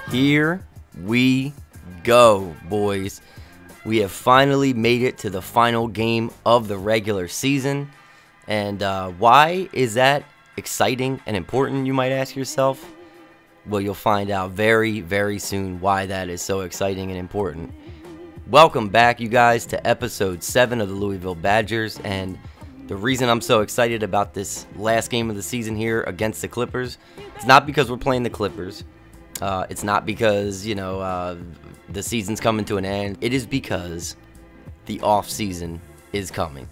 Here we go, boys. We have finally made it to the final game of the regular season. And why is that exciting and important, you might ask yourself? Well, you'll find out very, very soon why that is so exciting and important. Welcome back, you guys, to episode 7 of the Louisville Badgers. And the reason I'm so excited about this last game of the season here against the Clippers, it's not because we're playing the Clippers. It's not because, the season's coming to an end. It is because the off season is coming.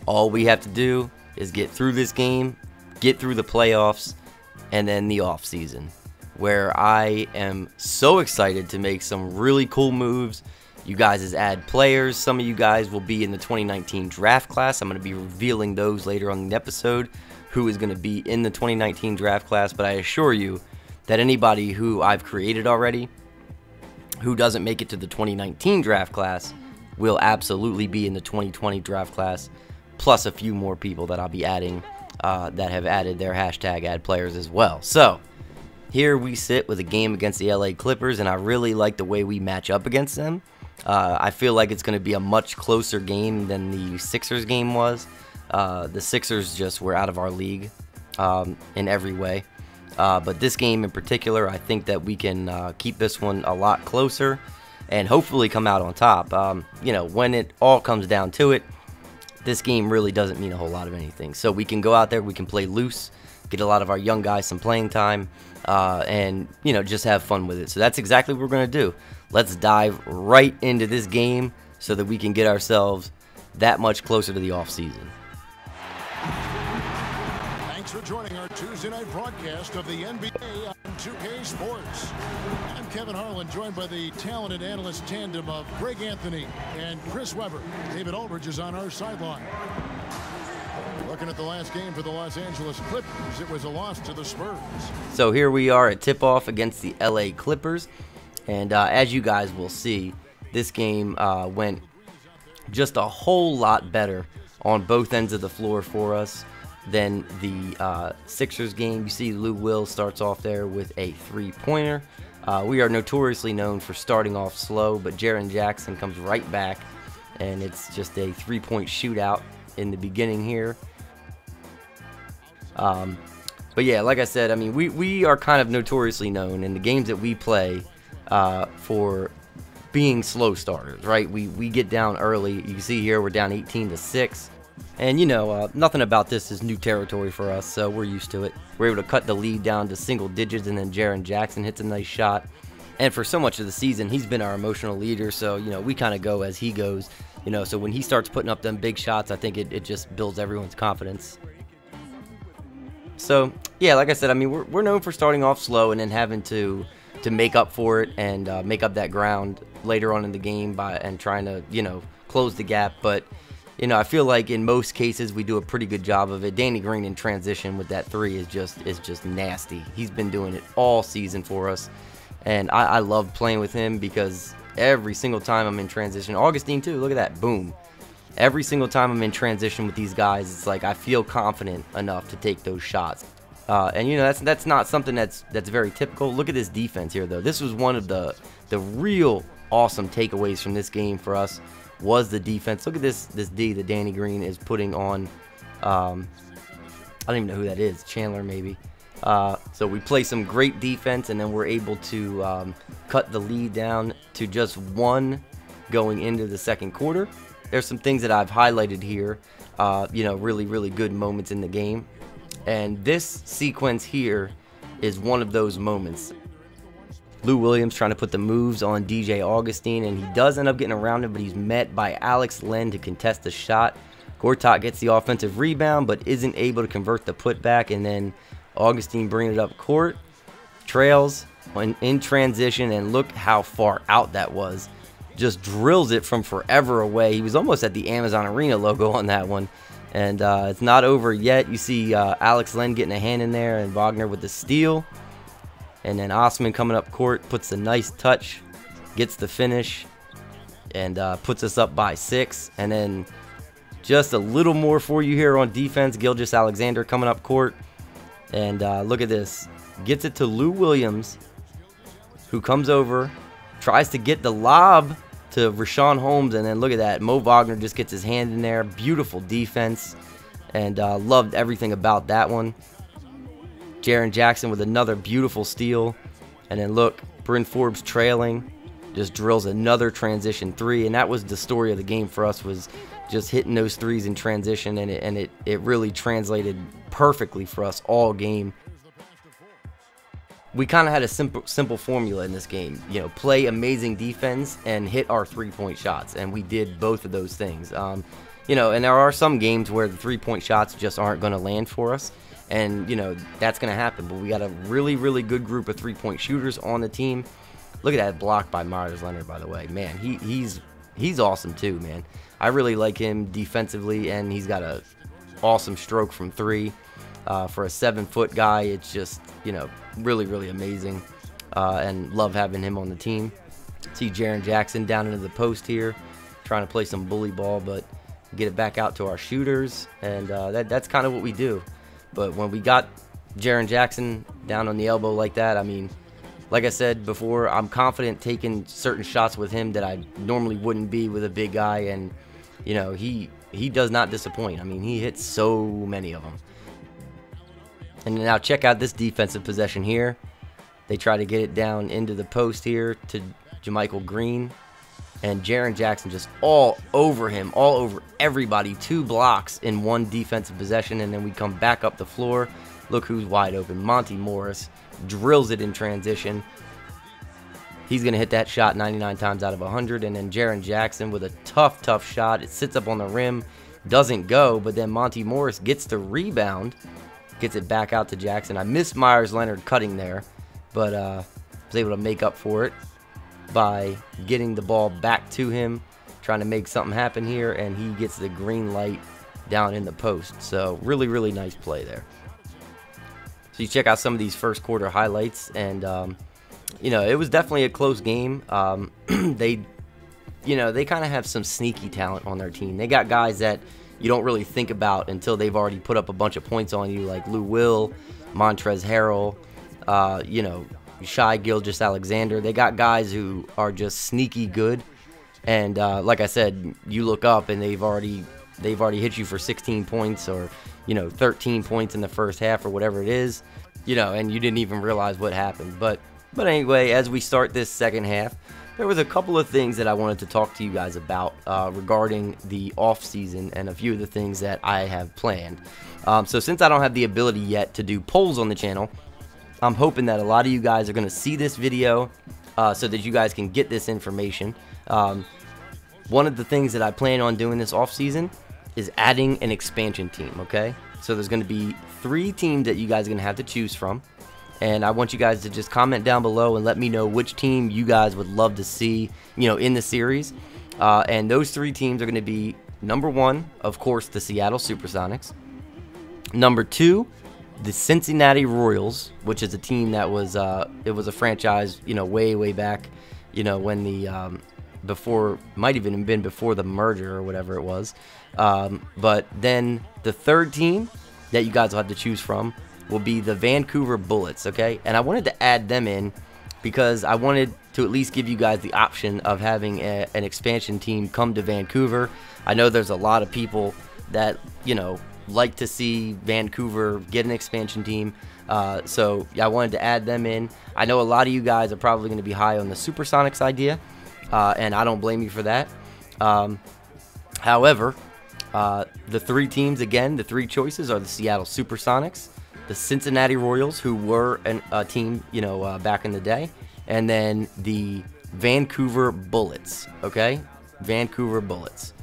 All we have to do is get through this game, get through the playoffs, and then the off season, where I am so excited to make some really cool moves. You guys add players. Some of you guys will be in the 2019 draft class. I'm going to be revealing those later on in the episode, who is going to be in the 2019 draft class. But I assure you that anybody who I've created already who doesn't make it to the 2019 draft class will absolutely be in the 2020 draft class, plus a few more people that I'll be adding that have added their hashtag add players as well. So here we sit with a game against the LA Clippers, and I really like the way we match up against them. I feel like it's going to be a much closer game than the Sixers game was. The Sixers just were out of our league in every way. But this game in particular, I think that we can keep this one a lot closer and hopefully come out on top. When it all comes down to it, this game really doesn't mean a whole lot of anything. So we can go out there, we can play loose, get a lot of our young guys some playing time, and, just have fun with it. So that's exactly what we're going to do. Let's dive right into this game so that we can get ourselves that much closer to the offseason. Thanks for joining our Tuesday night broadcast of the NBA on 2K Sports. I'm Kevin Harlan, joined by the talented analyst tandem of Greg Anthony and Chris Webber. David Aldridge is on our sideline. Looking at the last game for the Los Angeles Clippers, it was a loss to the Spurs. So here we are at tip-off against the LA Clippers. And as you guys will see, this game went just a whole lot better on both ends of the floor for us than the Sixers game. You see Lou Will starts off there with a three-pointer. We are notoriously known for starting off slow, but Jaren Jackson comes right back, and it's just a three-point shootout in the beginning here. But yeah, like I said, I mean, we are kind of notoriously known in the games that we play for being slow starters, right? We get down early. You can see here we're down 18-6. And, nothing about this is new territory for us, so we're used to it. We're able to cut the lead down to single digits, and then Jaren Jackson hits a nice shot. And for so much of the season, he's been our emotional leader, so, we kind of go as he goes. So when he starts putting up them big shots, I think it just builds everyone's confidence. So, yeah, like I said, I mean, we're known for starting off slow and then having to make up for it and make up that ground later on in the game and trying to, close the gap. But I feel like in most cases we do a pretty good job of it. Danny Green in transition with that three is just nasty. He's been doing it all season for us, and I love playing with him because every single time I'm in transition, Augustine too, look at that, boom. Every single time I'm in transition with these guys, it's like I feel confident enough to take those shots. And that's not something that's very typical. Look at this defense here, though. This was one of the real awesome takeaways from this game for us. Was the defense. Look at this D that Danny Green is putting on. I don't even know who that is. Chandler, maybe. So we play some great defense, and then we're able to cut the lead down to just 1 going into the second quarter. There's some things that I've highlighted here, really, really good moments in the game. And this sequence here is one of those moments. Lou Williams trying to put the moves on DJ Augustine, and he does end up getting around him, but he's met by Alex Len to contest the shot. Gortat gets the offensive rebound, but isn't able to convert the putback, and then Augustine bringing it up court, trails in transition, and look how far out that was. just drills it from forever away. He was almost at the Amazon Arena logo on that one. And it's not over yet. You see Alex Len getting a hand in there, and Wagner with the steal. And then Osman coming up court, puts a nice touch, gets the finish, and puts us up by 6. And then just a little more for you here on defense. Gilgeous-Alexander coming up court. And look at this. Gets it to Lou Williams, who comes over, tries to get the lob to Rashawn Holmes, and then look at that. Mo Wagner just gets his hand in there. Beautiful defense, and loved everything about that one. Jaren Jackson with another beautiful steal. And then look, Bryn Forbes trailing, just drills another transition 3, and that was the story of the game for us, was just hitting those 3s in transition, and it really translated perfectly for us all game. We kind of had a simple formula in this game, you know, play amazing defense and hit our 3-point shots, and we did both of those things. You know, and there are some games where the 3-point shots just aren't going to land for us, and you know that's going to happen. But we got a really good group of 3-point shooters on the team. Look at that block by Myers Leonard, by the way. Man, he's awesome too, man. I really like him defensively, and he's got a awesome stroke from 3. For a 7-foot guy, it's just, you know, really amazing, and love having him on the team. See Jaren Jackson down into the post here, trying to play some bully ball, but get it back out to our shooters, and that's kind of what we do. But when we got Jaren Jackson down on the elbow like that, I mean, like I said before, I'm confident taking certain shots with him that I normally wouldn't be with a big guy, and you know, he does not disappoint. I mean, he hits so many of them. And now check out this defensive possession here. They try to get it down into the post here to JaMychal Green, and Jaren Jackson just all over him, all over everybody. 2 blocks in one defensive possession, and then we come back up the floor. Look who's wide open. Monty Morris drills it in transition. He's going to hit that shot 99 times out of 100, and then Jaren Jackson with a tough shot. It sits up on the rim, doesn't go, but then Monty Morris gets the rebound, gets it back out to Jackson. I missed Myers Leonard cutting there, but was able to make up for it by getting the ball back to him, trying to make something happen here, and he gets the green light down in the post. So really nice play there. So you check out some of these first quarter highlights, and you know, it was definitely a close game. They kind of have some sneaky talent on their team. They got guys that you don't really think about until they've already put up a bunch of points on you, like Lou Will, Montrezl Harrell, you know, Shai Gilgeous-Alexander. They got guys who are just sneaky good, and like I said, you look up and they've already hit you for 16 points, or you know, 13 points in the first half, or whatever it is, you know, and you didn't even realize what happened. But anyway, as we start this second half, there was a couple of things that I wanted to talk to you guys about regarding the off season, and a few of the things that I have planned. So since I don't have the ability yet to do polls on the channel, I'm hoping that a lot of you guys are going to see this video so that you guys can get this information. One of the things that I plan on doing this off season is adding an expansion team, okay? So there's going to be 3 teams that you guys are going to have to choose from. And I want you guys to just comment down below and let me know which team you guys would love to see, you know, in the series. And those 3 teams are going to be, number 1, of course, the Seattle Supersonics. Number 2, the Cincinatti Royals, which is a team that was, it was a franchise, you know, way back, you know, when the, might even been before the merger or whatever it was. But then the 3rd team that you guys will have to choose from will be the Vancouver Bullets, okay? And I wanted to add them in because I wanted to at least give you guys the option of having an expansion team come to Vancouver. I know there's a lot of people that, you know, like to see Vancouver get an expansion team. So I wanted to add them in. I know a lot of you guys are probably going to be high on the Supersonics idea, and I don't blame you for that. However, the 3 teams, again, the 3 choices are the Seattle Supersonics, the Cincinnati Royals, who were a team, you know, back in the day, and then the Vancouver Bullets, okay? Vancouver Bullets.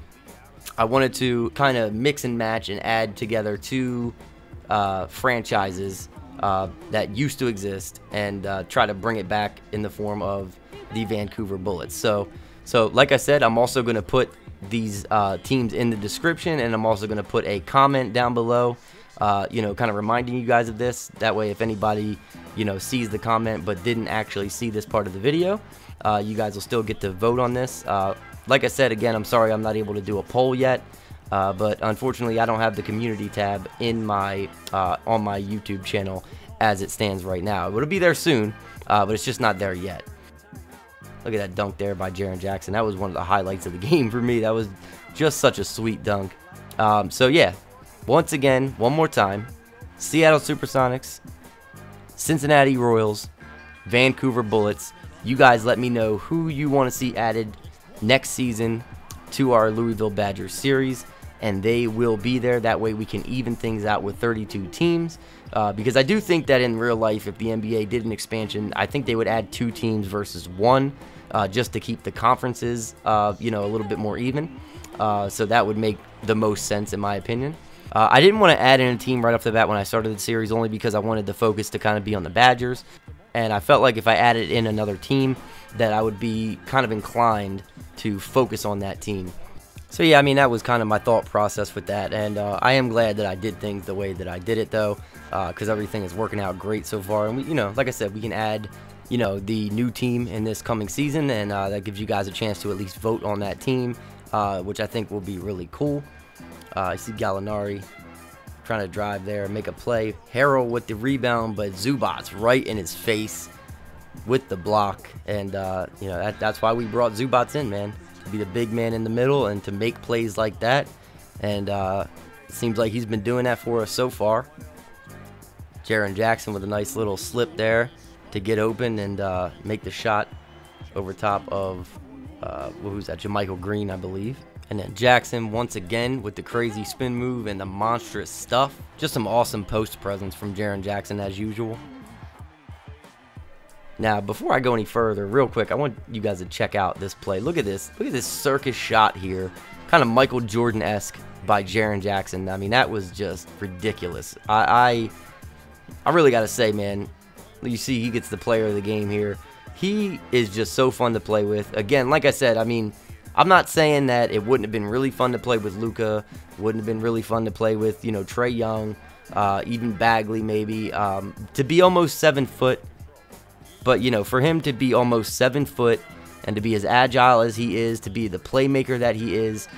I wanted to kind of mix and match and add together 2 franchises that used to exist, and try to bring it back in the form of the Vancouver Bullets. So So like I said, I'm also going to put these teams in the description, and I'm also going to put a comment down below, you know, kind of reminding you guys of this. That way, if anybody, you know, sees the comment but didn't actually see this part of the video, you guys will still get to vote on this. Like I said, again, I'm sorry I'm not able to do a poll yet, but unfortunately, I don't have the community tab in my on my YouTube channel as it stands right now. It'll be there soon, but it's just not there yet. Look at that dunk there by Jaren Jackson. That was one of the highlights of the game for me. That was just such a sweet dunk. So yeah, once again, one more time, Seattle Supersonics, Cincinnati Royals, Vancouver Bullets. You guys let me know who you want to see added next season to our Louisville Badgers series, and they will be there. That way we can even things out with 32 teams, because I do think that in real life, if the NBA did an expansion, I think they would add 2 teams versus 1, just to keep the conferences, you know, a little bit more even. So that would make the most sense in my opinion. I didn't want to add in a team right off the bat when I started the series, only because I wanted the focus to kind of be on the Badgers, and I felt like if I added in another team that I would be kind of inclined to focus on that team. So yeah, I mean, that was kind of my thought process with that, and I am glad that I did things the way that I did it, though, because everything is working out great so far. And we, you know, like I said, we can add, you know, the new team in this coming season, and that gives you guys a chance to at least vote on that team, which I think will be really cool. I see Gallinari trying to drive there, make a play. Harrell with the rebound, but Zubac's right in his face with the block, and you know, that's why we brought Zubac in, man. Be the big man in the middle and to make plays like that, and it seems like he's been doing that for us so far. Jaren Jackson with a nice little slip there to get open and make the shot over top of who's that, JaMychal Green, I believe. And then Jackson once again with the crazy spin move and the monstrous stuff. Just some awesome post presence from Jaren Jackson as usual. Now, before I go any further, real quick, I want you guys to check out this play. Look at this. Look at this circus shot here. Kind of Michael Jordan-esque by Jaren Jackson. I mean, that was just ridiculous. I really got to say, man, you see he gets the player of the game here. He is just so fun to play with. Again, like I said, I mean, I'm not saying that it wouldn't have been really fun to play with Luka. Wouldn't have been really fun to play with, you know, Trae Young, even Bagley maybe. To be almost 7 foot. But, you know, for him to be almost 7 foot and to be as agile as he is, to be the playmaker that he is,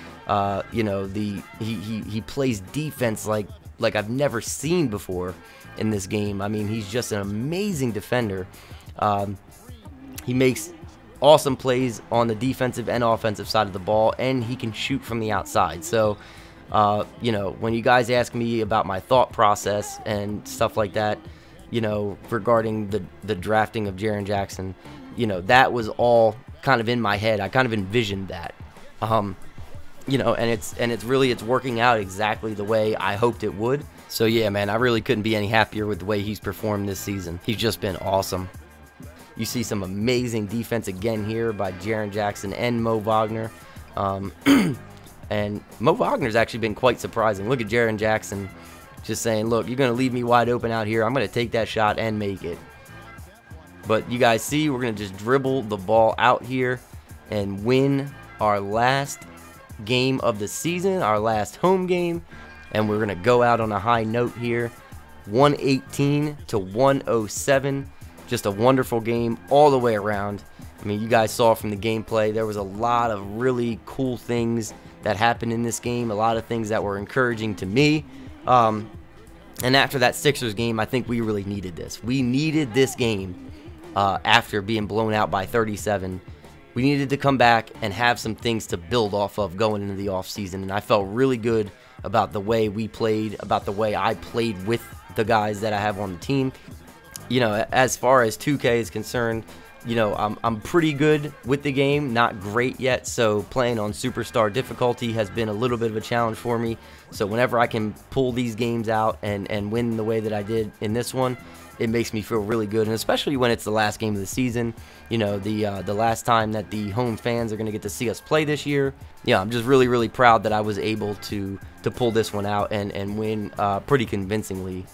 you know, he plays defense like I've never seen before in this game. I mean, he's just an amazing defender. He makes awesome plays on the defensive and offensive side of the ball, and he can shoot from the outside. So, you know, when you guys ask me about my thought process and stuff like that, you know, regarding the drafting of Jaren Jackson, you know, that was all kind of in my head. I kind of envisioned that, you know, and it's working out exactly the way I hoped it would. So yeah, man, I really couldn't be any happier with the way he's performed this season. He's just been awesome. You see some amazing defense again here by Jaren Jackson and Mo Wagner, and Mo Wagner's actually been quite surprising. Look at Jaren Jackson. Just saying, look, you're going to leave me wide open out here. I'm going to take that shot and make it. But you guys see, we're going to just dribble the ball out here and win our last game of the season, our last home game. And we're going to go out on a high note here. 118 to 107. Just a wonderful game all the way around. I mean, you guys saw from the gameplay, there was a lot of really cool things that happened in this game. A lot of things that were encouraging to me. And after that Sixers game, I think we really needed this. We needed this game after being blown out by 37. We needed to come back and have some things to build off of going into the offseason. And I felt really good about the way we played, about the way I played with the guys that I have on the team. You know, as far as 2K is concerned, you know, I'm pretty good with the game, not great yet, so playing on Superstar difficulty has been a little bit of a challenge for me. So whenever I can pull these games out and win the way that I did in this one, it makes me feel really good, and especially when it's the last game of the season, you know, the last time that the home fans are going to get to see us play this year. Yeah, I'm just really, really proud that I was able to pull this one out and win pretty convincingly.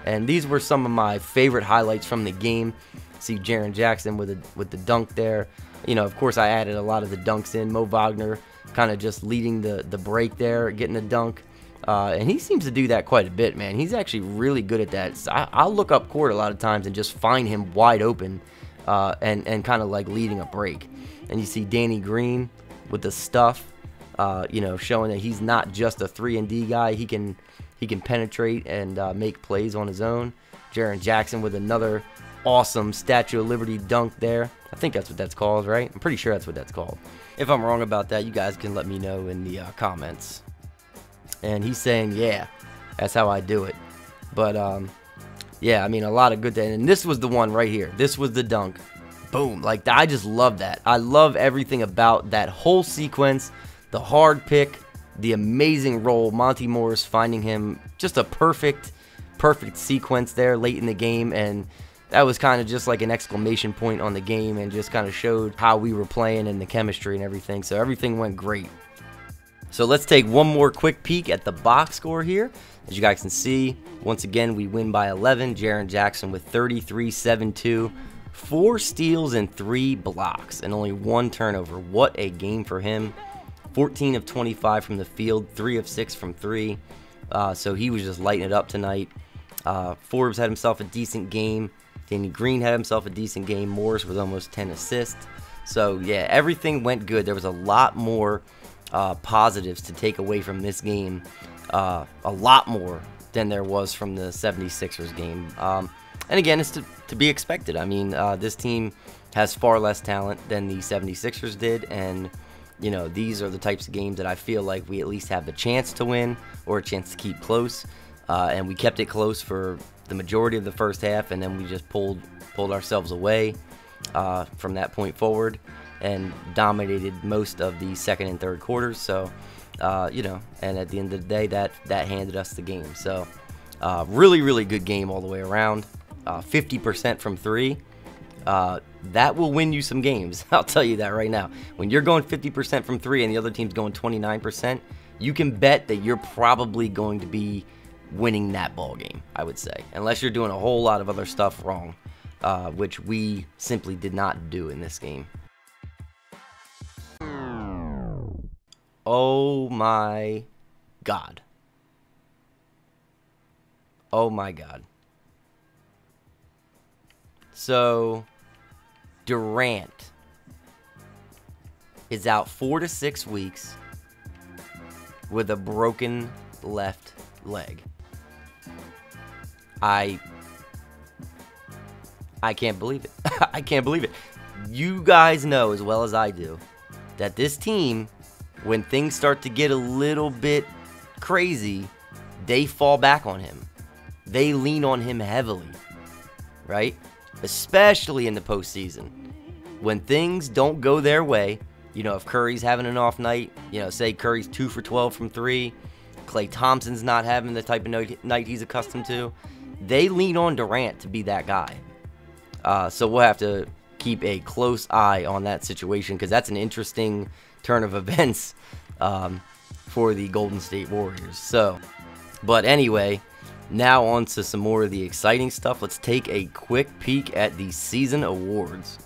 And these were some of my favorite highlights from the game. See Jaren Jackson with the dunk there. You know, of course, I added a lot of the dunks in. Mo Wagner kind of just leading the break there, getting a dunk. And he seems to do that quite a bit, man. He's actually really good at that. So I'll look up court a lot of times and just find him wide open and kind of like leading a break. And you see Danny Green with the stuff, you know, showing that he's not just a 3-and-D guy. He can penetrate and make plays on his own. Jaren Jackson with another awesome Statue of Liberty dunk there. I think that's what that's called, right? I'm pretty sure that's what that's called. If I'm wrong about that, you guys can let me know in the comments. And he's saying, yeah, that's how I do it. But, yeah, I mean, a lot of good things. And this was the one right here. This was the dunk. Boom. Like, I just love that. I love everything about that whole sequence. The hard pick, the amazing roll. Monty Morris finding him just a perfect sequence there late in the game. And that was kind of just like an exclamation point on the game and just kind of showed how we were playing and the chemistry and everything. So everything went great. So let's take one more quick peek at the box score here. As you guys can see, once again, we win by 11. Jaren Jackson with 33, 7-2, 4 steals and 3 blocks, and only 1 turnover. What a game for him. 14 of 25 from the field, 3 of 6 from 3. So he was just lighting it up tonight. Forbes had himself a decent game. Danny Green had himself a decent game. Morris with almost 10 assists. So, yeah, everything went good. There was a lot more positives to take away from this game, a lot more than there was from the 76ers game. And again, it's to be expected. I mean, this team has far less talent than the 76ers did, and you know, these are the types of games that I feel like we at least have the chance to win or a chance to keep close. And we kept it close for the majority of the first half, and then we just pulled ourselves away from that point forward and dominated most of the second and third quarters. So, you know, and at the end of the day, that handed us the game. So, really, really good game all the way around. 50% from 3. That will win you some games. I'll tell you that right now. When you're going 50% from 3 and the other team's going 29%, you can bet that you're probably going to be winning that ball game, I would say. Unless you're doing a whole lot of other stuff wrong, which we simply did not do in this game. Oh my God. Oh my God. So, Durant is out 4 to 6 weeks with a broken left leg. I can't believe it. I can't believe it. You guys know as well as I do that this team, when things start to get a little bit crazy, they fall back on him. They lean on him heavily, right? Especially in the postseason. When things don't go their way, you know, if Curry's having an off night, you know, say Curry's 2 for 12 from 3, Klay Thompson's not having the type of night he's accustomed to, they lean on Durant to be that guy. So we'll have to keep a close eye on that situation, because that's an interesting turn of events for the Golden State Warriors. So, but anyway, now on to some more of the exciting stuff. Let's take a quick peek at the season awards.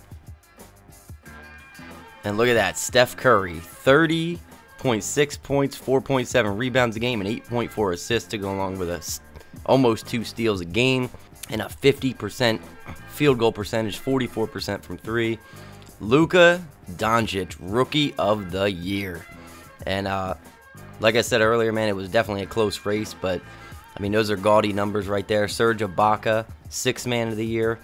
And look at that, Steph Curry, 30.6 points, 4.7 rebounds a game, and 8.4 assists to go along with almost 2 steals a game, and a 50% field goal percentage, 44% from 3. Luka Doncic, Rookie of the Year. And like I said earlier, man, it was definitely a close race, but I mean, those are gaudy numbers right there. Serge Ibaka, 6th Man of the Year.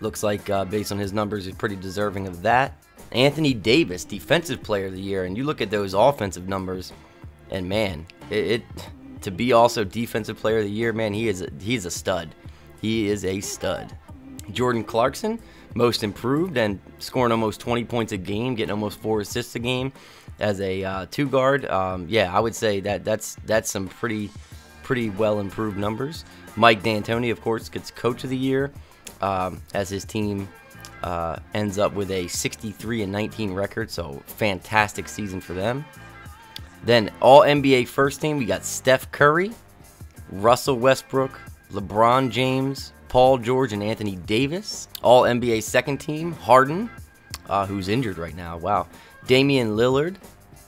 Looks like, based on his numbers, he's pretty deserving of that. Anthony Davis, Defensive Player of the Year. And you look at those offensive numbers, and man, to be also Defensive Player of the Year, man, he's a stud. He is a stud. Jordan Clarkson, Most Improved, and scoring almost 20 points a game, getting almost 4 assists a game as a 2 guard. Yeah, I would say that's some pretty well improved numbers. Mike D'Antoni, of course, gets Coach of the Year as his team ends up with a 63-19 record, so fantastic season for them. Then All-NBA First Team, we got Steph Curry, Russell Westbrook, LeBron James, Paul George, and Anthony Davis. All-NBA Second Team, Harden, who's injured right now. Wow. Damian Lillard,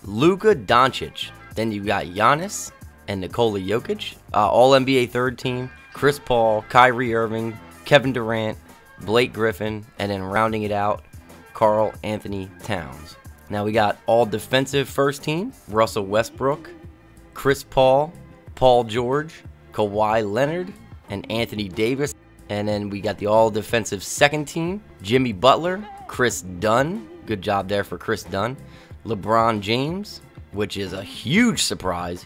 Luka Doncic. Then you got Giannis and Nikola Jokic. All-NBA third team, Chris Paul, Kyrie Irving, Kevin Durant, Blake Griffin, and then rounding it out, Karl Anthony Towns. Now we got all defensive first team, Russell Westbrook, Chris Paul, Paul George, Kawhi Leonard, and Anthony Davis. And then we got the all defensive second team, Jimmy Butler, Chris Dunn. Good job there for Chris Dunn. LeBron James, which is a huge surprise.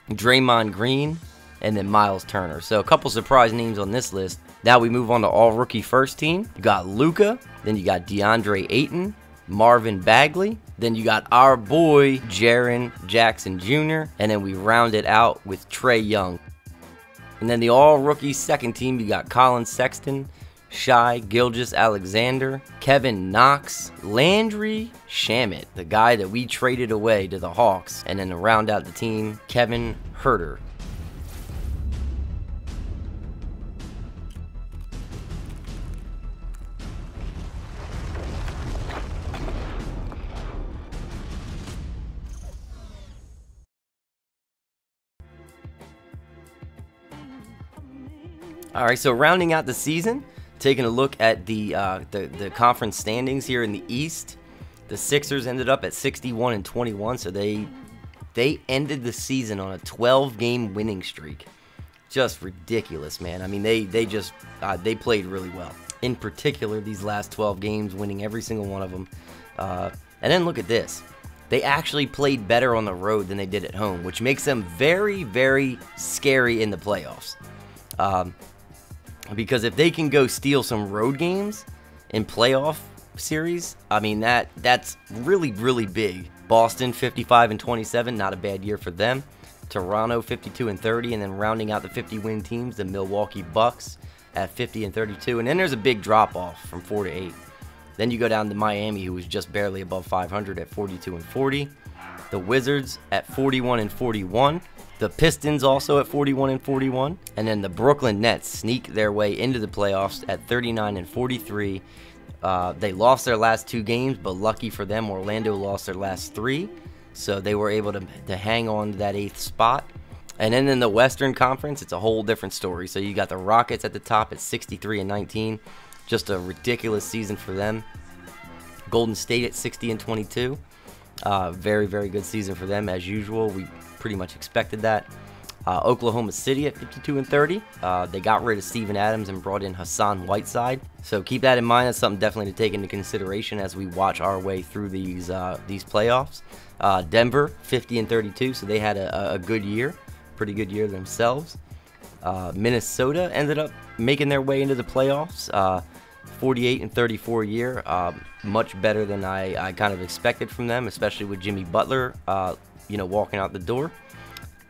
Draymond Green, and then Miles Turner. So a couple surprise names on this list. Now we move on to all rookie first team. You got Luka, then you got DeAndre Ayton, Marvin Bagley, then you got our boy Jaren Jackson Jr., and then we round it out with Trae Young. And then the all rookie second team, you got Colin Sexton, Shai Gilgeous-Alexander, Kevin Knox, Landry Shamet, the guy that we traded away to the Hawks, and then to round out the team, Kevin Huerter. All right, so rounding out the season, taking a look at the conference standings here in the East, the Sixers ended up at 61-21, so they ended the season on a 12-game winning streak. Just ridiculous, man. I mean, they played really well. In particular, these last 12 games, winning every single one of them. And then look at this. They actually played better on the road than they did at home, which makes them very, very scary in the playoffs. Because if they can go steal some road games in playoff series, I mean, that's really, really big. Boston 55-27, not a bad year for them. Toronto 52-30, and then rounding out the 50-win teams, the Milwaukee Bucks at 50-32. And then there's a big drop-off from 4-8. Then you go down to Miami, who was just barely above 500 at 42-40. The Wizards at 41-41. The Pistons also at 41-41, and then the Brooklyn Nets sneak their way into the playoffs at 39-43. They lost their last 2 games, but lucky for them, Orlando lost their last 3, so they were able to hang on to that 8th spot. And then in the Western Conference, it's a whole different story. So you got the Rockets at the top at 63-19, just a ridiculous season for them. Golden State at 60-22, very, very good season for them as usual. We pretty much expected that. Oklahoma City at 52-30. They got rid of Steven Adams and brought in Hassan Whiteside. So keep that in mind. That's something definitely to take into consideration as we watch our way through these playoffs. Denver 50-32. So they had a good year, pretty good year themselves. Minnesota ended up making their way into the playoffs. 48-34 year, much better than I kind of expected from them, especially with Jimmy Butler walking out the door.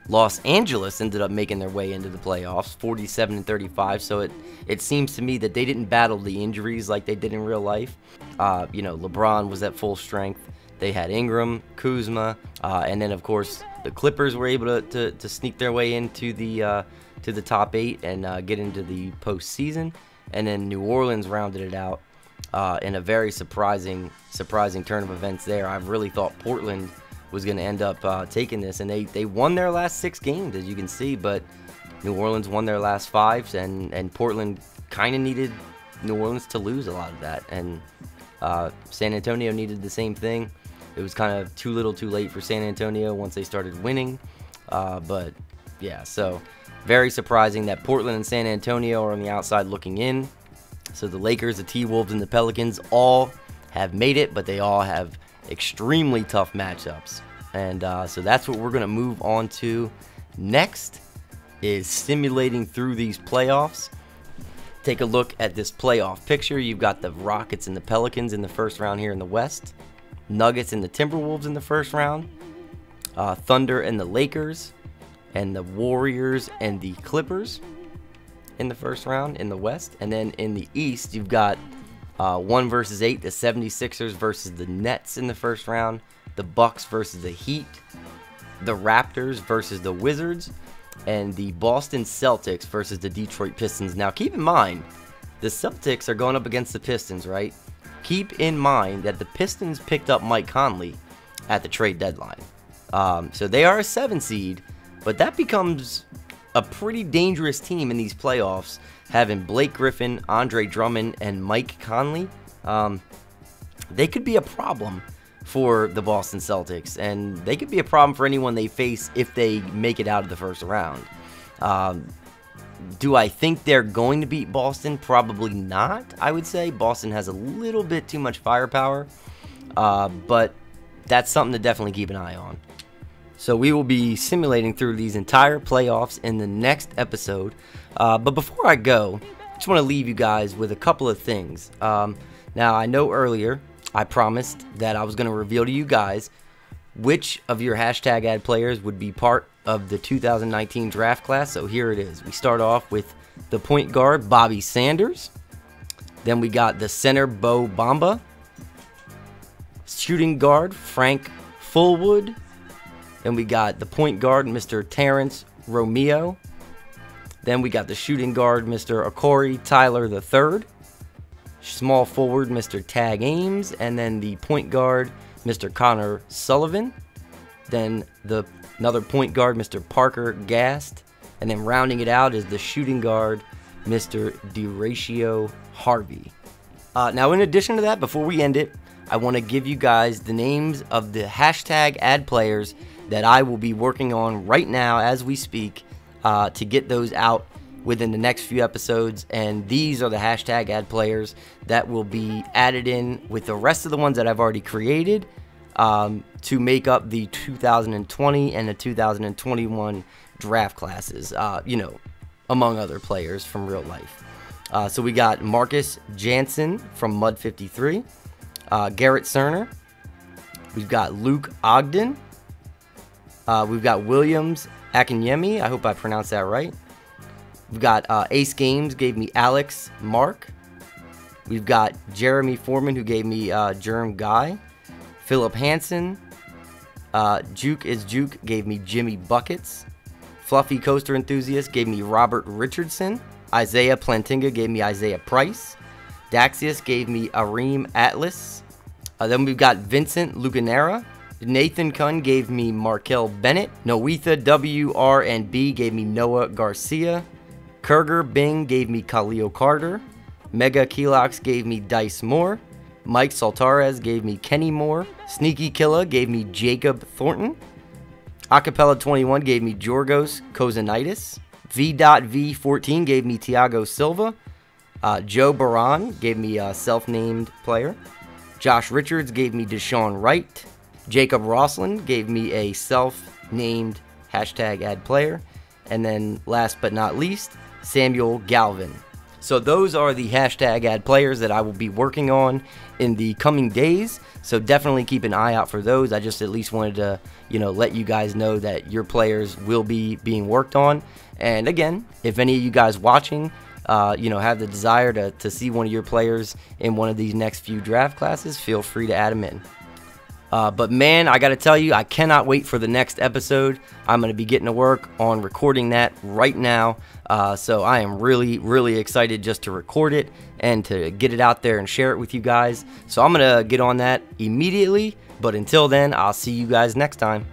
Los Angeles ended up making their way into the playoffs, 47-35. So it seems to me that they didn't battle the injuries like they did in real life. LeBron was at full strength. They had Ingram, Kuzma, and then of course the Clippers were able to sneak their way into the top 8 and get into the postseason. And then New Orleans rounded it out in a very surprising turn of events there. I really thought Portland was going to end up taking this, and they won their last 6 games, as you can see, but New Orleans won their last 5, and Portland kind of needed New Orleans to lose a lot of that, and San Antonio needed the same thing. It was kind of too little too late for San Antonio once they started winning, but yeah, so very surprising that Portland and San Antonio are on the outside looking in. So the Lakers, the T-Wolves, and the Pelicans all have made it, but they all have extremely tough matchups. And so that's what we're going to move on to next, is simulating through these playoffs. Take a look at this playoff picture. You've got the Rockets and the Pelicans in the first round here in the West. Nuggets and the Timberwolves in the first round. Thunder and the Lakers. And the Warriors and the Clippers in the first round in the West. And then in the East, you've got 1 versus 8, the 76ers versus the Nets in the first round, the Bucks versus the Heat, the Raptors versus the Wizards, and the Boston Celtics versus the Detroit Pistons. Now, keep in mind, the Celtics are going up against the Pistons, right? Keep in mind that the Pistons picked up Mike Conley at the trade deadline. So they are a 7 seed, but that becomes a pretty dangerous team in these playoffs, having Blake Griffin, Andre Drummond, and Mike Conley. They could be a problem for the Boston Celtics, and they could be a problem for anyone they face if they make it out of the first round. Do I think they're going to beat Boston? Probably not. I would say Boston has a little bit too much firepower, but that's something to definitely keep an eye on. So we will be simulating through these entire playoffs in the next episode. But before I go, I just want to leave you guys with a couple of things. Now, I know earlier I promised that I was going to reveal to you guys which of your hashtag ad players would be part of the 2019 draft class. So here it is. We start off with the point guard, Bobby Sanders. Then we got the center, Bo Bamba. Shooting guard, Frank Fullwood. Then we got the point guard, Mr. Terrence Romeo. Then we got the shooting guard, Mr. Akori Tyler III. Small forward, Mr. Tag Ames. And then the point guard, Mr. Connor Sullivan. Then another point guard, Mr. Parker Gast. And then rounding it out is the shooting guard, Mr. DeRatio Harvey. Now, in addition to that, before we end it, I want to give you guys the names of the hashtag ad players that I will be working on right now as we speak to get those out within the next few episodes. And these are the hashtag ad players that will be added in with the rest of the ones that I've already created to make up the 2020 and the 2021 draft classes, among other players from real life. So we got Marcus Jansen from Mud 53, Garrett Cerner, we've got Luke Ogden, we've got Williams Akinyemi, I hope I pronounced that right. We've got Ace Games gave me Alex Mark. We've got Jeremy Foreman who gave me Germ Guy. Philip Hansen. Juke is Juke gave me Jimmy Buckets. Fluffy Coaster Enthusiast gave me Robert Richardson. Isaiah Plantinga gave me Isaiah Price. Daxius gave me Areem Atlas. Then we've got Vincent Luganera. Nathan Kunn gave me Markel Bennett. Noetha WR&B gave me Noah Garcia. Kurger Bing gave me Khalil Carter. Mega Kelox gave me Dice Moore. Mike Saltarez gave me Kenny Moore. Sneaky Killa gave me Jacob Thornton. Acapella 21 gave me Jorgos Kozanitis. V.V14 gave me Thiago Silva. Joe Baran gave me a self-named player. Josh Richards gave me Deshaun Wright. Jacob Roslin gave me a self-named hashtag ad player. And then last but not least, Samuel Galvin. So those are the hashtag ad players that I will be working on in the coming days. So definitely keep an eye out for those. I just at least wanted to, let you guys know that your players will be being worked on. And again, if any of you guys watching, have the desire to see one of your players in one of these next few draft classes, feel free to add them in. But man, I got to tell you, I cannot wait for the next episode. I'm going to be getting to work on recording that right now. So I am really, really excited just to record it and to get it out there and share it with you guys. So I'm going to get on that immediately. But until then, I'll see you guys next time.